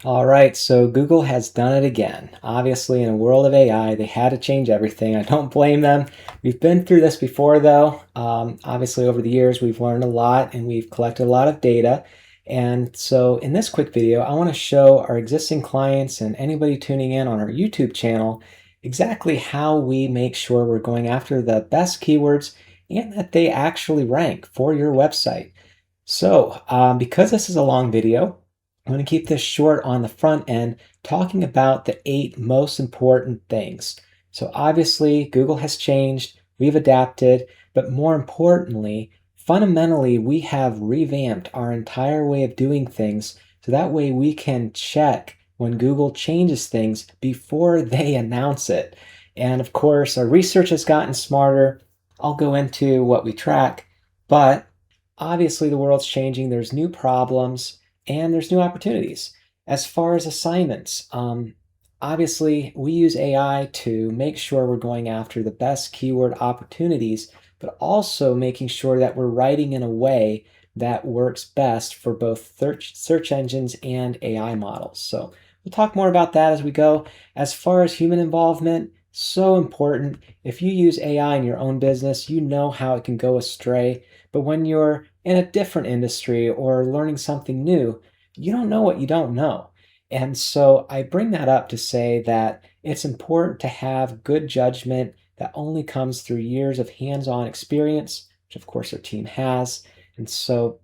All right, so Google has done it again. Obviously, in a world of AI, they had to change everything. I don't blame them. We've been through this before, though. Obviously, over the years, we've learned a lot and we've collected a lot of data. And so, in this quick video, I want to show our existing clients and anybody tuning in on our YouTube channel exactly how we make sure we're going after the best keywords and that they actually rank for your website. So, because this is a long video, I'm going to keep this short on the front end, talking about the 8 most important things. So, obviously, Google has changed, we've adapted, but more importantly, fundamentally, we have revamped our entire way of doing things so that way we can check when Google changes things before they announce it. And of course, our research has gotten smarter. I'll go into what we track, but obviously the world's changing, there's new problems, and there's new opportunities. As far as assignments, obviously we use AI to make sure we're going after the best keyword opportunities, but also making sure that we're writing in a way that works best for both search engines and AI models. So we'll talk more about that as we go. As far as human involvement, so important. If you use AI in your own business, you know how it can go astray. But when you're in a different industry or learning something new, you don't know what you don't know. And so I bring that up to say that it's important to have good judgment that only comes through years of hands-on experience, which of course our team has. And so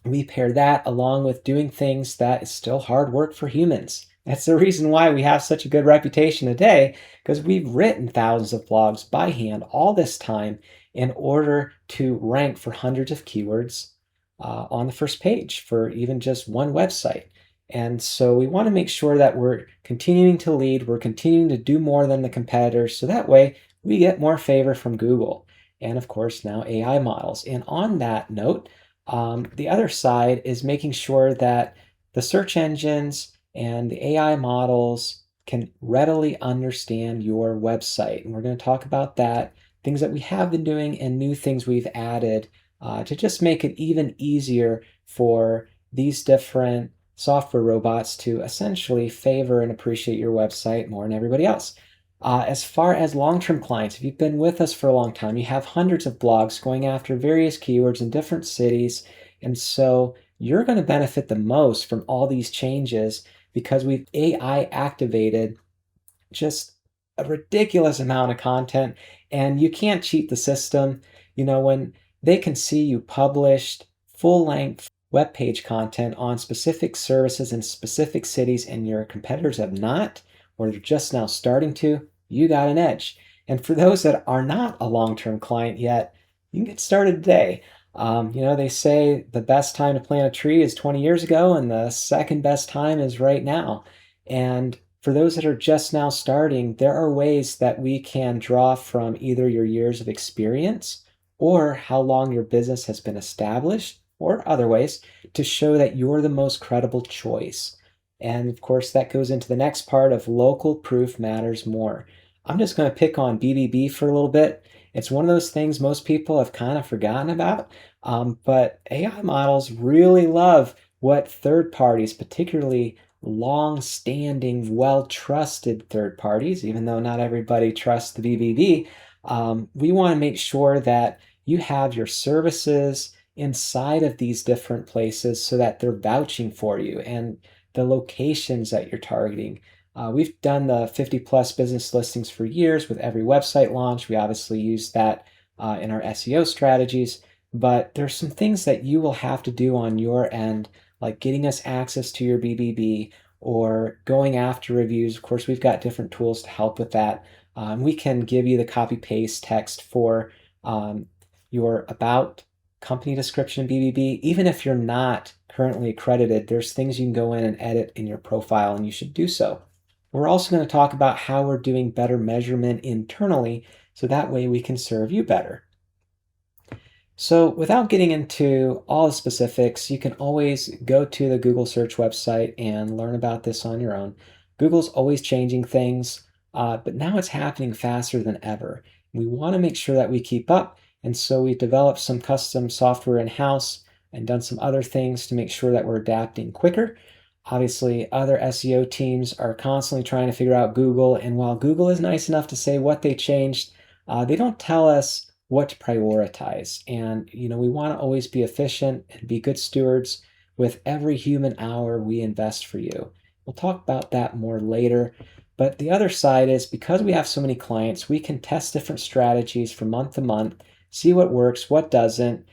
we pair that along with doing things that is still hard work for humans. That's the reason why we have such a good reputation today, because we've written thousands of blogs by hand all this time in order to rank for hundreds of keywords on the first page for even just one website. And so we want to make sure that we're continuing to lead, we're continuing to do more than the competitors, so that way we get more favor from Google. And of course, now AI models. And on that note, the other side is making sure that the search engines and the AI models can readily understand your website. And we're going to talk about that, things that we have been doing and new things we've added to just make it even easier for these different software robots to essentially favor and appreciate your website more than everybody else. As far as long-term clients, if you've been with us for a long time, you have hundreds of blogs going after various keywords in different cities. And so you're going to benefit the most from all these changes because we've AI activated just a ridiculous amount of content, and you can't cheat the system. You know, when they can see you published full-length web page content on specific services in specific cities and your competitors have not, or they're just now starting to, you got an edge. And for those that are not a long-term client yet, you can get started today. They say the best time to plant a tree is 20 years ago, and the second best time is right now. And for those that are just now starting, there are ways that we can draw from either your years of experience or how long your business has been established, or other ways to show that you're the most credible choice. And of course, that goes into the next part of local proof matters more. I'm just going to pick on BBB for a little bit. It's one of those things most people have kind of forgotten about, but AI models really love what third parties, particularly long-standing, well-trusted third parties, even though not everybody trusts the BBB, we want to make sure that you have your services inside of these different places so that they're vouching for you and the locations that you're targeting. We've done the 50 plus business listings for years with every website launch. We obviously use that in our SEO strategies, but there's some things that you will have to do on your end, like getting us access to your BBB or going after reviews. Of course, we've got different tools to help with that. We can give you the copy paste text for your about company description in BBB. Even if you're not currently accredited, there's things you can go in and edit in your profile, and you should do so. We're also going to talk about how we're doing better measurement internally, so that way we can serve you better. So without getting into all the specifics, you can always go to the Google search website and learn about this on your own. Google's always changing things, but now it's happening faster than ever. We want to make sure that we keep up, and so we've developed some custom software in-house and done some other things to make sure that we're adapting quicker. Obviously, other SEO teams are constantly trying to figure out Google, and while Google is nice enough to say what they changed, they don't tell us what to prioritize. And we want to always be efficient and be good stewards with every human hour we invest for you. We'll talk about that more later. But the other side is because we have so many clients, we can test different strategies from month to month, see what works, what doesn't,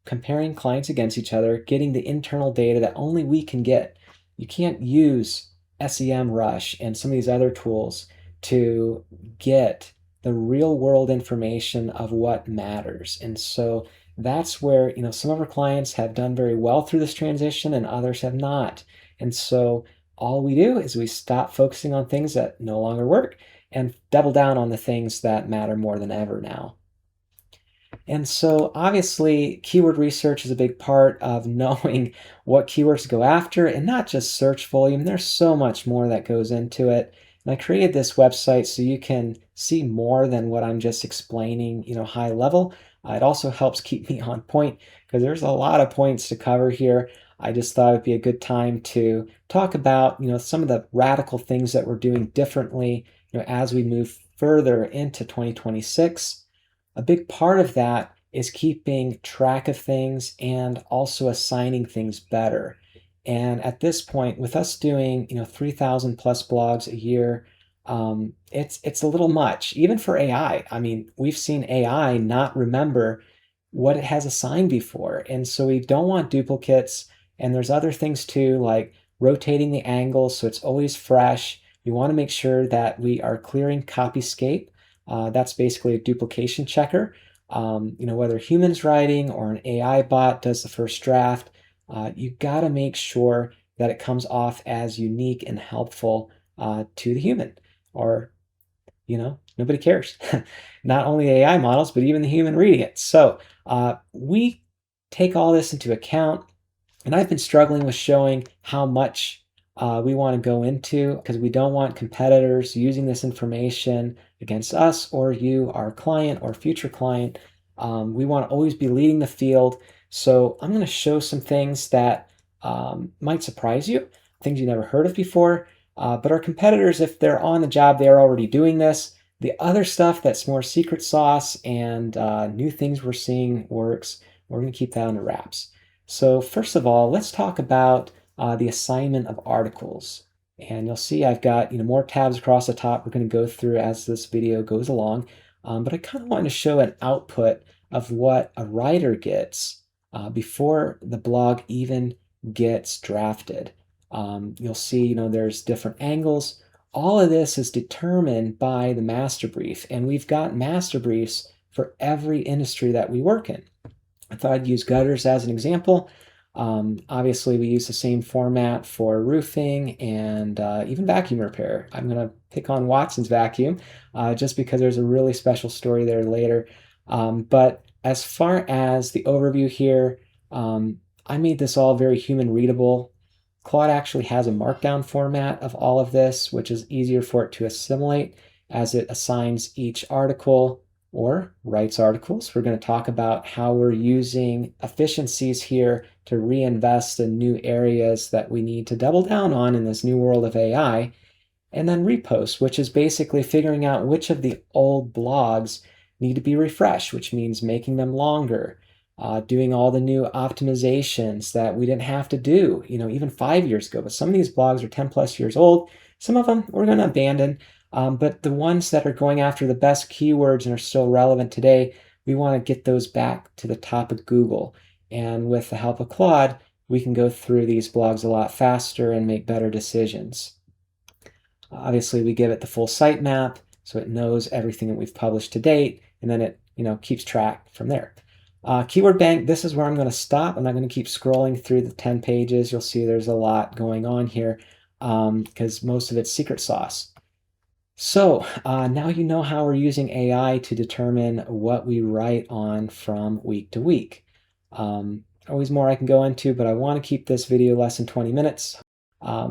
comparing clients against each other, getting the internal data that only we can get. You can't use SEMrush and some of these other tools to get the real world information of what matters. And so that's where some of our clients have done very well through this transition and others have not. And so all we do is we stop focusing on things that no longer work and double down on the things that matter more than ever now. And so obviously keyword research is a big part of knowing what keywords to go after, and not just search volume. There's so much more that goes into it. And I created this website so you can see more than what I'm just explaining, high level. It also helps keep me on point because there's a lot of points to cover here. I just thought it'd be a good time to talk about, some of the radical things that we're doing differently, as we move further into 2026. A big part of that is keeping track of things and also assigning things better. And at this point, with us doing 3,000 plus blogs a year, it's a little much, even for AI. I mean, we've seen AI not remember what it has assigned before, and so we don't want duplicates. And there's other things too, like rotating the angles so it's always fresh. We want to make sure that we are clearing copyscape. That's basically a duplication checker. Whether humans writing or an AI bot does the first draft, you got to make sure that it comes off as unique and helpful to the human, or nobody cares. Not only AI models, but even the human reading it. So we take all this into account, and I've been struggling with showing how much we want to go into, because we don't want competitors using this information against us or you, our client or future client. We want to always be leading the field. So I'm going to show some things that might surprise you, things you never heard of before. But our competitors, if they're on the job, they are already doing this. The other stuff that's more secret sauce and new things we're seeing works, we're going to keep that under wraps. So first of all, let's talk about the assignment of articles. And you'll see I've got more tabs across the top we're going to go through as this video goes along. But I kind of wanted to show an output of what a writer gets before the blog even gets drafted. You'll see there's different angles. All of this is determined by the master brief, and we've got master briefs for every industry that we work in. I thought I'd use gutters as an example. Obviously, we use the same format for roofing and even vacuum repair. I'm going to pick on Watson's vacuum just because there's a really special story there later. But as far as the overview here, I made this all very human readable. Claude actually has a markdown format of all of this, which is easier for it to assimilate as it assigns each article or writes articles. We're going to talk about how we're using efficiencies here to reinvest in new areas that we need to double down on in this new world of AI. And then repost, which is basically figuring out which of the old blogs need to be refreshed, which means making them longer, doing all the new optimizations that we didn't have to do, even 5 years ago. But some of these blogs are 10 plus years old. Some of them we're going to abandon. But the ones that are going after the best keywords and are still relevant today, we want to get those back to the top of Google. And with the help of Claude, we can go through these blogs a lot faster and make better decisions. Obviously, we give it the full sitemap, so it knows everything that we've published to date, and then it keeps track from there. Keyword bank, this is where I'm going to stop. I'm not going to keep scrolling through the 10 pages. You'll see there's a lot going on here because most of it's secret sauce. So now you know how we're using AI to determine what we write on from week to week. Always more I can go into, but I want to keep this video less than 20 minutes.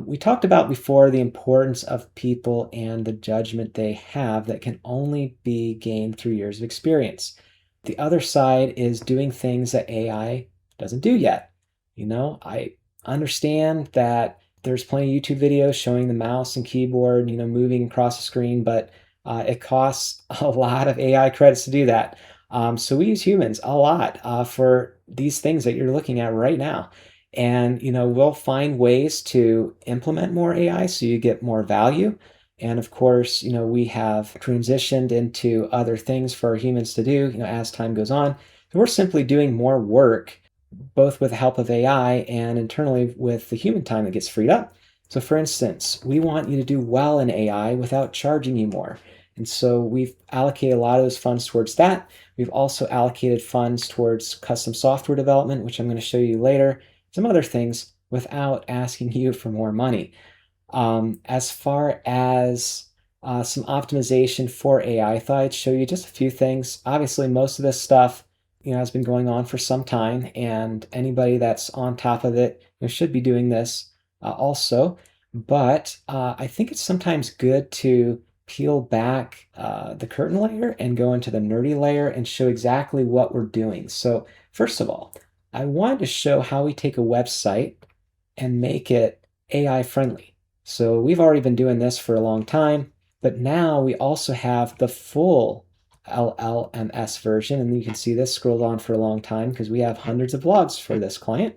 We talked about before the importance of people and the judgment they have that can only be gained through years of experience. The other side is doing things that AI doesn't do yet. I understand that there's plenty of YouTube videos showing the mouse and keyboard, moving across the screen, but it costs a lot of AI credits to do that. So we use humans a lot for these things that you're looking at right now. And, we'll find ways to implement more AI so you get more value. And of course, we have transitioned into other things for humans to do, as time goes on. So we're simply doing more work, both with the help of AI and internally with the human time that gets freed up. So for instance, we want you to do well in AI without charging you more. And so we've allocated a lot of those funds towards that. We've also allocated funds towards custom software development, which I'm going to show you later, some other things without asking you for more money. As far as some optimization for AI, I thought I'd show you just a few things. Obviously, most of this stuff has been going on for some time, and anybody that's on top of it should be doing this also. But I think it's sometimes good to peel back the curtain layer and go into the nerdy layer and show exactly what we're doing. So first of all, I wanted to show how we take a website and make it AI friendly. So we've already been doing this for a long time, but now we also have the full LLMS version, and you can see this scrolled on for a long time because we have hundreds of blogs for this client.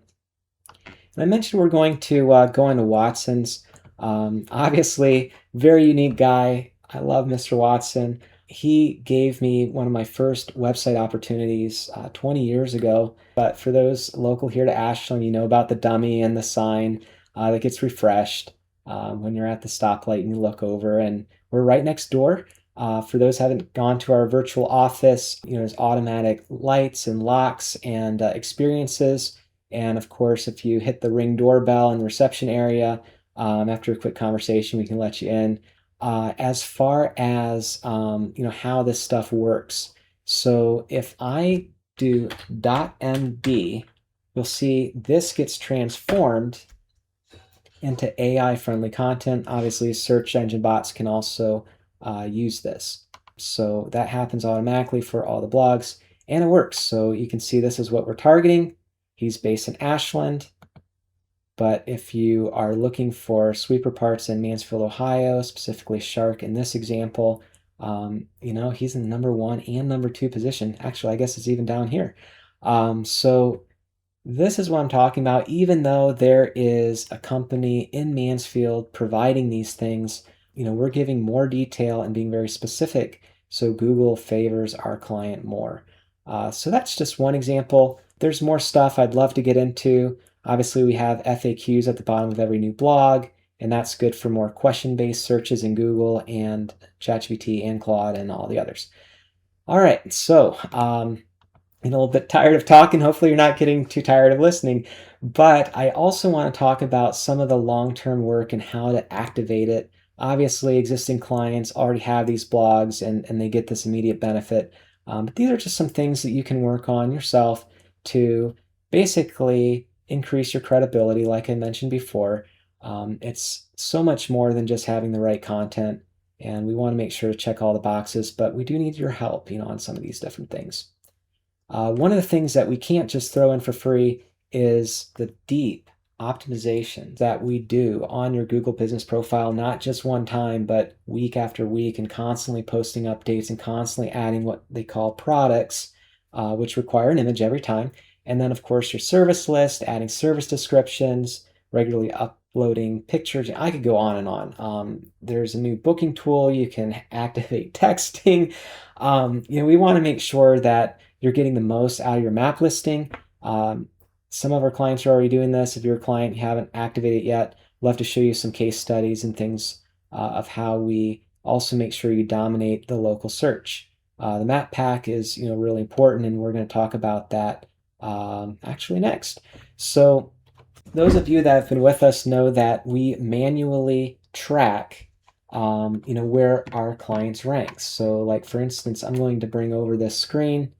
And I mentioned we're going to go into Watson's. Obviously, very unique guy. I love Mr. Watson. He gave me one of my first website opportunities 20 years ago. But for those local here to Ashland, you know about the dummy and the sign that gets refreshed when you're at the stoplight and you look over. And we're right next door. For those who haven't gone to our virtual office, there's automatic lights and locks and experiences. And of course, if you hit the ring doorbell in the reception area, after a quick conversation, we can let you in. As far as how this stuff works, so if I do .md, you'll see this gets transformed into AI-friendly content. Obviously, search engine bots can also use this. So that happens automatically for all the blogs, and it works. So you can see this is what we're targeting. He's based in Ashland. But if you are looking for sweeper parts in Mansfield, Ohio, specifically Shark in this example, he's in number 1 and number 2 position. Actually, I guess it's even down here. So this is what I'm talking about. Even though there is a company in Mansfield providing these things, we're giving more detail and being very specific, so Google favors our client more. So that's just one example. There's more stuff I'd love to get into. Obviously, we have FAQs at the bottom of every new blog, and that's good for more question-based searches in Google and ChatGPT and Claude and all the others. All right, so a little bit tired of talking. Hopefully you're not getting too tired of listening. But I also want to talk about some of the long-term work and how to activate it. Obviously, existing clients already have these blogs and they get this immediate benefit. But these are just some things that you can work on yourself to basically increase your credibility, like I mentioned before. It's so much more than just having the right content, and we want to make sure to check all the boxes, but we do need your help, on some of these different things. One of the things that we can't just throw in for free is the deep optimization that we do on your Google Business Profile, not just one time, but week after week, and constantly posting updates and constantly adding what they call products, which require an image every time. And then, of course, your service list, adding service descriptions, regularly uploading pictures. I could go on and on. There's a new booking tool. You can activate texting. We want to make sure that you're getting the most out of your map listing. Some of our clients are already doing this. If you're a client, you haven't activated it yet, love to show you some case studies and things of how we also make sure you dominate the local search. The map pack is really important, and we're going to talk about that actually next. So those of you that have been with us know that we manually track where our clients rank. So like, for instance, I'm going to bring over this screen.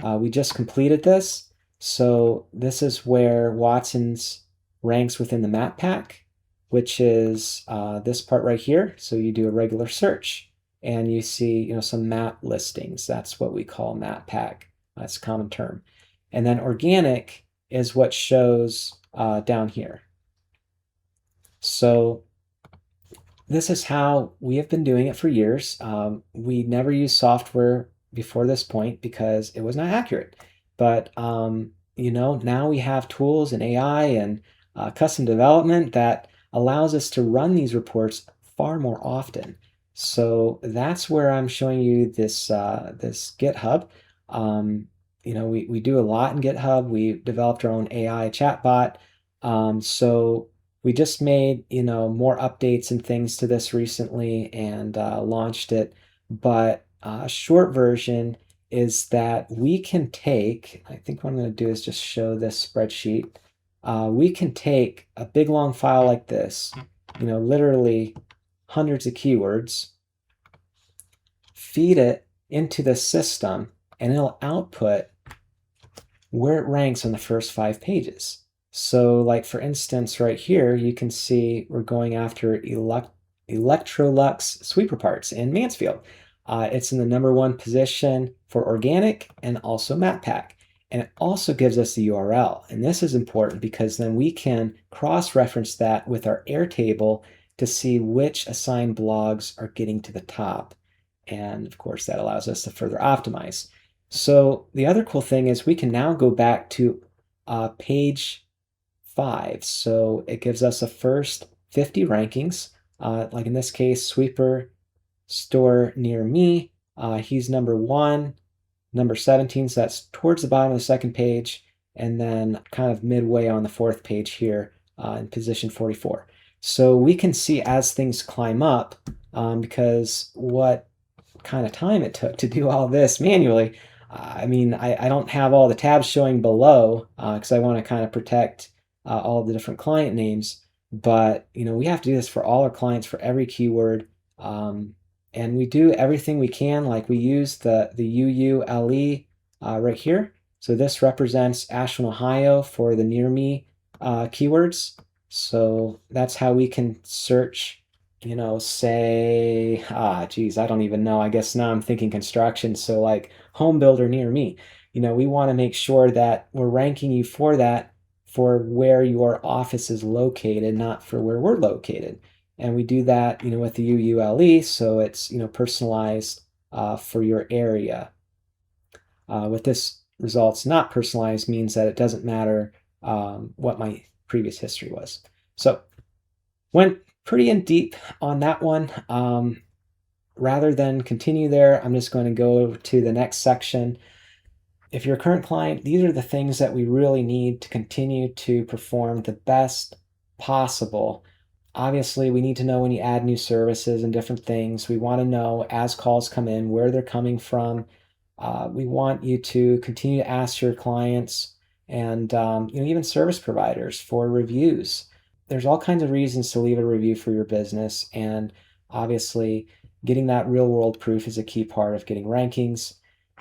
We just completed this. So this is where Watson's ranks within the map pack, which is this part right here. So you do a regular search and you see some map listings. That's what we call map pack. That's a common term. And then organic is what shows down here. So this is how we have been doing it for years. We never used software before this point because it was not accurate. But now we have tools and AI and custom development that allows us to run these reports far more often. So that's where I'm showing you this GitHub. We do a lot in GitHub. We developed our own AI chatbot. So we just made more updates and things to this recently and launched it. But a short version is that we can take, I think what I'm going to do is just show this spreadsheet. We can take a big long file like this, literally hundreds of keywords, feed it into the system, and it'll output where it ranks on the first 5 pages. So like for instance, right here, you can see we're going after Electrolux sweeper parts in Mansfield. It's in the #1 position for organic and also map pack. And it also gives us the URL. And this is important because then we can cross-reference that with our Airtable to see which assigned blogs are getting to the top. And of course, that allows us to further optimize. So the other cool thing is we can now go back to page 5. So it gives us the first 50 rankings. Like in this case, sweeper store near me. He's #1, number 17, so that's towards the bottom of the second page, and then kind of midway on the 4th page here in position 44. So we can see as things climb up, because what kind of time it took to do all this manually. I don't have all the tabs showing below because I want to kind of protect all the different client names, but we have to do this for all our clients for every keyword. And we do everything we can, like we use the UULE right here. So this represents Ashland, Ohio for the near me keywords. So that's how we can search, say, I don't even know. I guess now I'm thinking construction. So like home builder near me, we want to make sure that we're ranking you for that for where your office is located, not for where we're located. And we do that, with the UULE, so it's, personalized for your area. With this results not personalized means that it doesn't matter what my previous history was. So went pretty in deep on that one. Rather than continue there, I'm just going to go to the next section. If you're a current client, these are the things that we really need to continue to perform the best possible. Obviously, we need to know when you add new services and different things. We want to know as calls come in, where they're coming from. We want you to continue to ask your clients and even service providers for reviews. There's all kinds of reasons to leave a review for your business, and obviously getting that real world proof is a key part of getting rankings.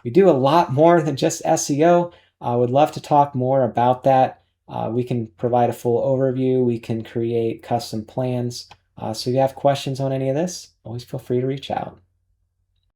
We do a lot more than just SEO. I would love to talk more about that. We can provide a full overview. We can create custom plans. So if you have questions on any of this, always feel free to reach out.